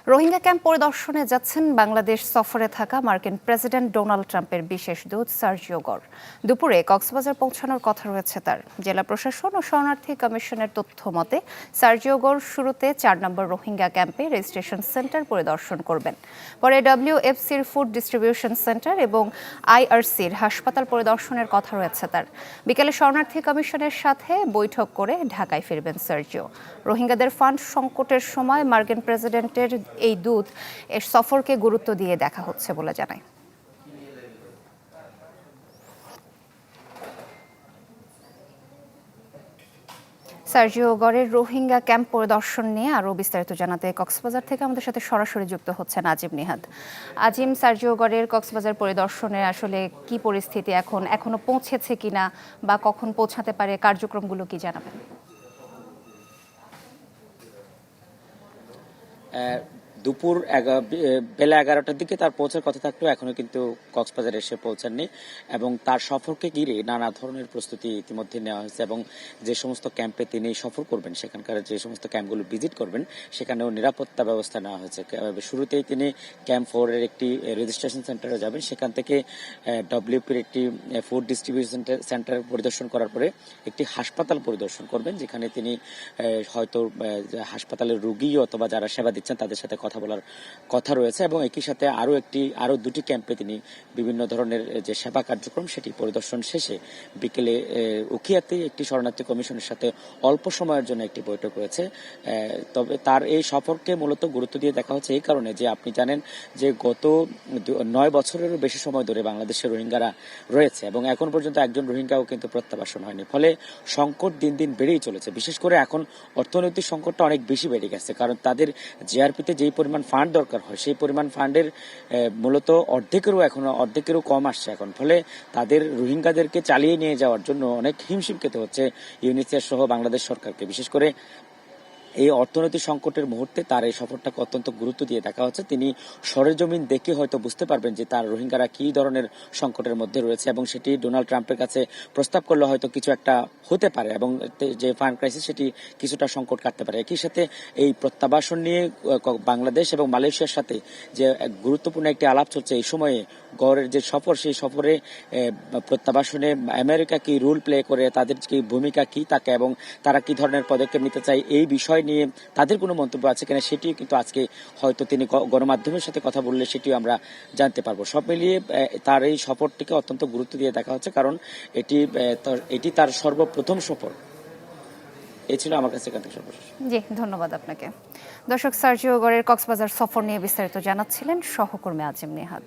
Rohingya camp পরিদর্শনে যাচ্ছেন বাংলাদেশ সফরে থাকা মার্কিন প্রেসিডেন্ট ডোনাল্ড ট্রাম্পের বিশেষ দূত সার্জিও গর। দুপুরে কক্সবাজার পৌঁছানোর কথা রয়েছে তার। জেলা প্রশাসন ও শরণার্থী কমিশনের তথ্য মতে সার্জিও গর শুরুতে ৪ নম্বর রোহিঙ্গা ক্যাম্পে রেজিস্ট্রেশন সেন্টার পরিদর্শন করবেন। পরে WFCর ফুড ডিস্ট্রিবিউশন সেন্টার এবং IRCর হাসপাতাল পরিদর্শনের কথা রয়েছে তার। বিকেলে শরণার্থী কমিশনের সাথে বৈঠক করে ঢাকায় ফিরবেন সার্জিও। রোহিঙ্গাদের ফান্ড সংকটের সময় মার্কিন প্রেসিডেন্টের এই দূত এর সফরকে গুরুত্ব দিয়ে দেখা হচ্ছে বলে জানায়। সার্জিও গরের রোহিঙ্গা ক্যাম্প পরিদর্শন নিয়ে আরও বিস্তারিত জানাতে কক্সবাজার থেকে আমাদের সাথে সরাসরি যুক্ত হচ্ছেন আজিম নিহাদ। আজিম, সার্জিও গরের কক্সবাজার পরিদর্শনে আসলে কি পরিস্থিতি, এখনো পৌঁছেছে কিনা বা কখন পৌঁছাতে পারে, কার্যক্রমগুলো কি জানাবেন? দুপুর বেলা 11টার দিকে তার পৌঁছার কথা থাকলেও এখনো কিন্তু কক্সবাজারে এসে পৌঁছাননি এবং তার সফরকে ঘিরে নানা ধরনের প্রস্তুতি ইতিমধ্যে নেওয়া হয়েছে এবং যে সমস্ত ক্যাম্পে তিনি সফর করবেন, সেখানকার যে সমস্ত ক্যাম্পগুলো ভিজিট করবেন সেখানেও নিরাপত্তা ব্যবস্থা নেওয়া হয়েছে। শুরুতেই তিনি ক্যাম্প 4-এর একটি রেজিস্ট্রেশন সেন্টারে যাবেন, সেখান থেকে WFPর একটি ফুড ডিস্ট্রিবিউশন সেন্টার পরিদর্শন করার পরে একটি হাসপাতাল পরিদর্শন করবেন, যেখানে তিনি হয়তো হাসপাতালের রোগী অথবা যারা সেবা দিচ্ছেন তাদের সাথে কথা বলার কথা রয়েছে এবং একই সাথে আরো দুটি ক্যাম্পে তিনি বিভিন্ন ধরনের যে সেবা কার্যক্রম সেটি পরিদর্শন শেষে বিকেলে উখিয়াতে একটি শরণার্থী কমিশনের সাথে অল্প সময়ের জন্য একটি বৈঠক হয়েছে। তবে তার এই সফরকে মূলত গুরুত্ব দিয়ে দেখা হচ্ছে এই কারণে যে আপনি জানেন যে গত 9 বছরেরও বেশি সময় ধরে বাংলাদেশের রোহিঙ্গারা রয়েছে এবং এখন পর্যন্ত একজন রোহিঙ্গাও কিন্তু প্রত্যাবাসন হয়নি। ফলে সংকট দিন দিন বেড়েই চলেছে। বিশেষ করে এখন অর্থনৈতিক সংকটটা অনেক বেশি বেড়ে গেছে, কারণ তাদের জিআরপিতে যেই পরিমাণ ফান্ড দরকার হয় সেই পরিমাণ ফান্ডের মূলত অর্ধেকেরও কম আসছে এখন। ফলে তাদের রোহিঙ্গাদেরকে চালিয়ে নিয়ে যাওয়ার জন্য অনেক হিমশিম খেতে হচ্ছে ইউনিসেফ সহ বাংলাদেশ সরকারকে। বিশেষ করে এই অর্থনৈতিক সংকটের মুহূর্তে তার এই সফরটাকে অত্যন্ত গুরুত্ব দিয়ে দেখা হচ্ছে। তিনি সরেজমিন দেখে হয়তো বুঝতে পারবেন যে তার রোহিঙ্গারা কি ধরনের সংকটের মধ্যে রয়েছে এবং সেটি ডোনাল্ড ট্রাম্পের কাছে প্রস্তাব করলে হয়তো কিছু একটা হতে পারে এবং যে ফান্ড ক্রাইসিস সেটি কিছুটা সংকট কাটতে পারে। একই সাথে এই প্রত্যাবাসন নিয়ে বাংলাদেশ এবং মালয়েশিয়ার সাথে যে গুরুত্বপূর্ণ একটি আলাপ চলছে এই সময়ে গড়ের যে সফর, সেই সফরে প্রত্যাবাসনে আমেরিকা কি রোল প্লে করে, তাদের কি ভূমিকা কি থাকে এবং তারা কি ধরনের পদক্ষেপ নিতে চায় এই বিষয় নিয়ে তাদের কোনো মন্তব্য আছে কিনা সেটিও কিন্তু আজকে হয়তো তিনি গণমাধ্যমের সাথে কথা বললে সেটিও আমরা জানতে পারবো। সব মিলিয়ে তার এই সফরটিকে অত্যন্ত গুরুত্ব দিয়ে দেখা হচ্ছে, কারণ এটি তার সর্বপ্রথম সফর। এই ছিল আমার কাছে সর্বশেষ। জি, ধন্যবাদ আপনাকে। দর্শক, সার্জিও গরের কক্সবাজার সফর নিয়ে বিস্তারিত জানাচ্ছিলেন সহকর্মী আজিম নিহাদ।